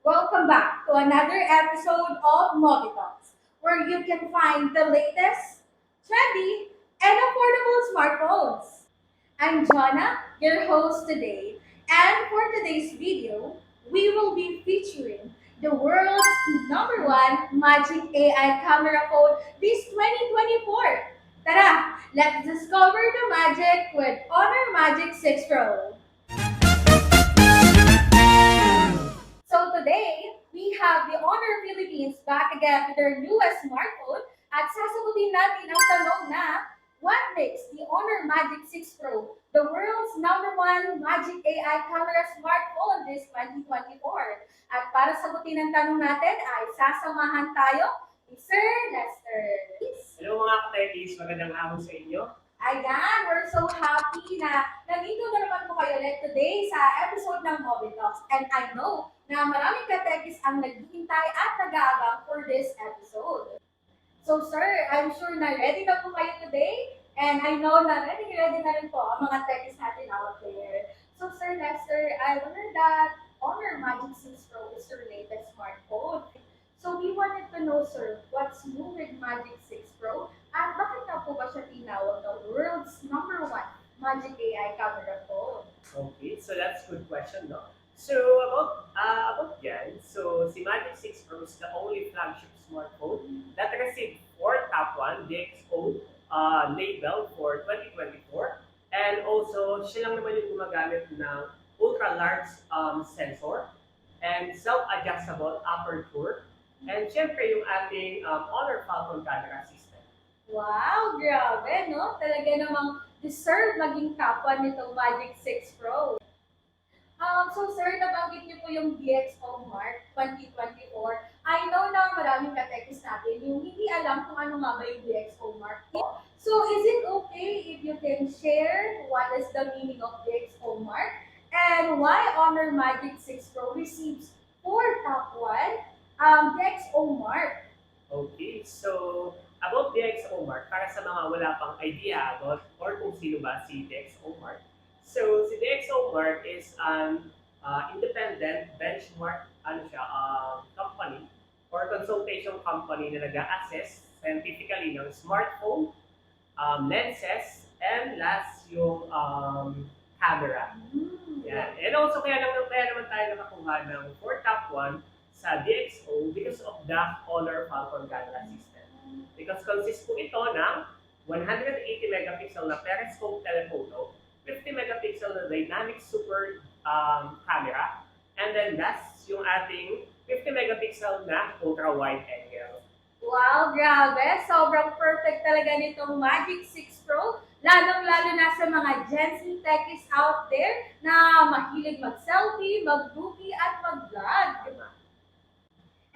Welcome back to another episode of Movie Talks, where you can find the latest, trendy, and affordable smartphones. I'm Jonna, your host today, and for today's video, we will be featuring the world's number one Magic AI camera phone this 2024. Tara, let's discover the magic with Honor Magic 6 Pro. So today, we have the Honor Philippines back again with their newest smartphone at sasagutin natin ang tanong na, what makes the Honor Magic 6 Pro the world's number one Magic AI camera smartphone this 2024? At para sagutin ang tanong natin ay sasamahan tayo ni Sir Lester. Hello mga katekis, magandang araw sa inyo. Ayan, we're so happy na nandito na naman po kayo ulit today sa episode ng Mobile Talks. And I know na maraming katekis ang naghihintay at nag-aabang for this episode. So sir, I'm sure na ready na po kayo today. And I know na ready na rin po ang mga tekis natin out there. So Sir Lester, I learned that Honor Magic 6 Pro is your latest smartphone. So we wanted to know, sir, what's new with Magic 6 Pro? At bakit na po ba siya tinawag na world's number one Magic AI camera phone? Okay, so that's a good question, no? So about yan, so si Magic 6 Pro is the only flagship smartphone that received 4 top 1 DxO label for 2024, and also siya lang naman yung gumagamit ng ultra large sensor and self-adjustable aperture, and syempre yung ating Honor Falcon camera system. Wow, grabe, no? Talaga namang deserve maging top 1 nitong Magic 6 Pro. So sir, nabanggit niyo po yung DxO Mark 2024. I know na maraming katekis natin yung hindi alam kung ano nga ba yung DxO Mark. So is it okay if you can share what is the meaning of DxO Mark and why Honor Magic 6 Pro receives 4 top 1 DxO Mark? Okay, so about DxO Mark, para sa mga wala pang idea about or kung sino ba si DxO Mark. So si DxO Mark is an independent benchmark company or consultation company na nag-a-assess scientifically ng smartphone, lenses, and last yung camera. Yan. And also kaya naman tayo nakakuha ng 4 top 1 sa DxO because of the Honor Falcon camera system. Because consist po ito ng 180 megapixel na periscope telephoto, 50 megapixel na dynamic super camera, and then last yung ating 50 megapixel na ultra wide angle. Wow, grabe! Sobrang perfect talaga nitong Magic 6 Pro. Lalong-lalo na sa mga Gen Z techies out there na mahilig mag-selfie, mag-groupie, at mag-vlog.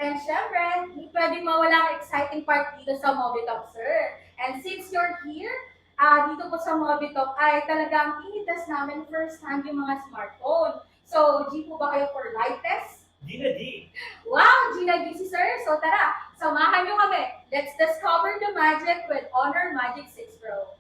And syempre, hindi pwedeng mawala ang exciting part dito sa Mobitalk, sir. And since you're here, dito po sa Mobitalk ay talagang tinitas namin first hand yung mga smartphone. So, G po ba kayo for live test? Gina G! Wow, Gina G si sir. So tara, samahan nyo kami. Let's discover the magic with Honor Magic 6 Pro.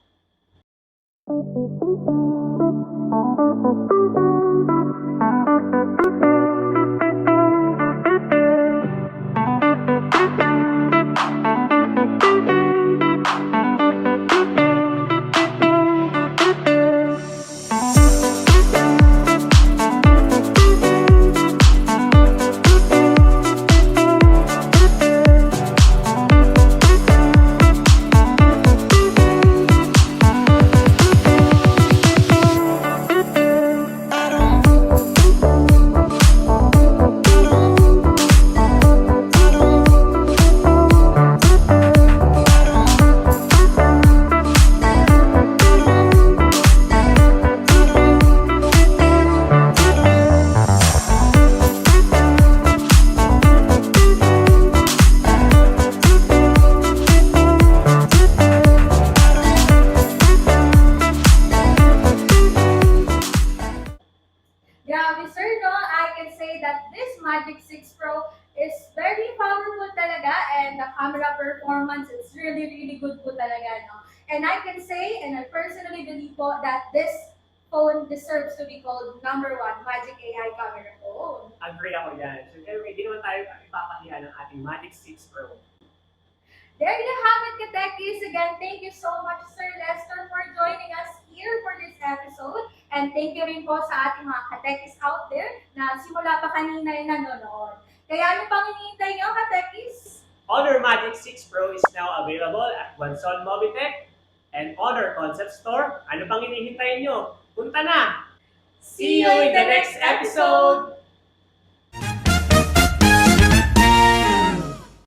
Grabe sir, no? I can say that this Magic 6 Pro is very powerful talaga and the camera performance is really good po talaga, no? And I can say, and I personally believe po that this phone deserves to be called number one Magic AI camera phone. Agree ako yan. So, anyway, hindi naman tayo ipapahiya ng ating Magic 6 Pro. There you have it, Katekis. Again, thank you so much, Sir Lester, for joining us here for this episode. And thank you rin po sa ating mga Katekis out there na simula pa kanina yung nanonood. Kaya ano pang hinihintay nyo, Katekis? Honor Magic 6 Pro is now available at Wanson Mobitech and Honor Concept Store. Ano pang hinihintay nyo? Punta na! See you in the next episode!